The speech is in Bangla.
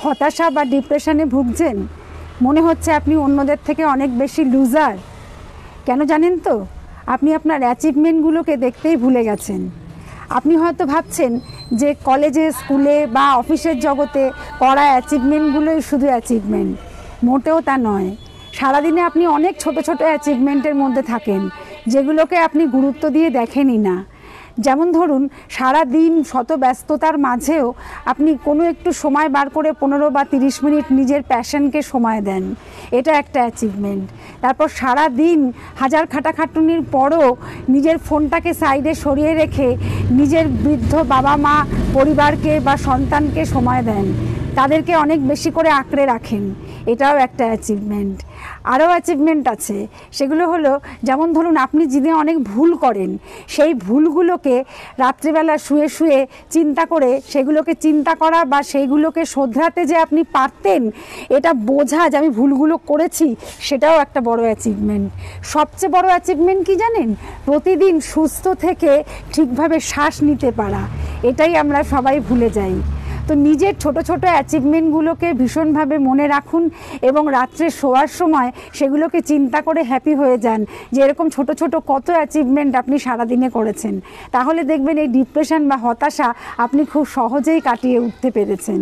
হতাশা বা ডিপ্রেশনে ভুগছেন? মনে হচ্ছে আপনি অন্যদের থেকে অনেক বেশি লুজার? কেন জানেন তো? আপনি আপনার অ্যাচিভমেন্টগুলোকে দেখতেই ভুলে গেছেন। আপনি হয়তো ভাবছেন যে কলেজে, স্কুলে বা অফিসের জগতে করা অ্যাচিভমেন্টগুলোই শুধু অ্যাচিভমেন্ট। মোটেও তা নয়। সারাদিনে আপনি অনেক ছোট ছোট অ্যাচিভমেন্টের মধ্যে থাকেন, যেগুলোকে আপনি গুরুত্ব দিয়ে দেখেনই না। যেমন ধরুন, সারা দিন শত ব্যস্ততার মাঝেও আপনি কোনো একটু সময় বার করে 15 বা 30 মিনিট নিজের প্যাশনকে সময় দেন, এটা একটা অ্যাচিভমেন্ট। তারপর সারা দিন হাজার খাটাখাটুনির পরও নিজের ফোনটাকে সাইডে সরিয়ে রেখে নিজের বৃদ্ধ বাবা মা পরিবারকে বা সন্তানকে সময় দেন, তাদেরকে অনেক বেশি করে আঁকড়ে রাখেন, এটাও একটা অ্যাচিভমেন্ট। আরও অ্যাচিভমেন্ট আছে, সেগুলো হলো, যেমন ধরুন আপনি দিনে অনেক ভুল করেন, সেই ভুলগুলোকে রাত্রিবেলা শুয়ে শুয়ে চিন্তা করে সেগুলোকে চিন্তা করা বা সেইগুলোকে শোধরাতে যে আপনি পারতেন এটা বোঝা যে আমি ভুলগুলো করেছি, সেটাও একটা বড় অ্যাচিভমেন্ট। সবচেয়ে বড় অ্যাচিভমেন্ট কি জানেন? প্রতিদিন সুস্থ থেকে ঠিকভাবে শ্বাস নিতে পারা। এটাই আমরা সবাই ভুলে যাই। তো নিজের ছোট ছোট অ্যাচিভমেন্টগুলোকে ভীষণভাবে মনে রাখুন এবং রাত্রে শোয়ার সময় সেগুলোকে চিন্তা করে হ্যাপি হয়ে যান যে এরকম ছোট ছোট কত অ্যাচিভমেন্ট আপনি সারাদিনে করেছেন। তাহলে দেখবেন এই ডিপ্রেশন বা হতাশা আপনি খুব সহজেই কাটিয়ে উঠতে পেরেছেন।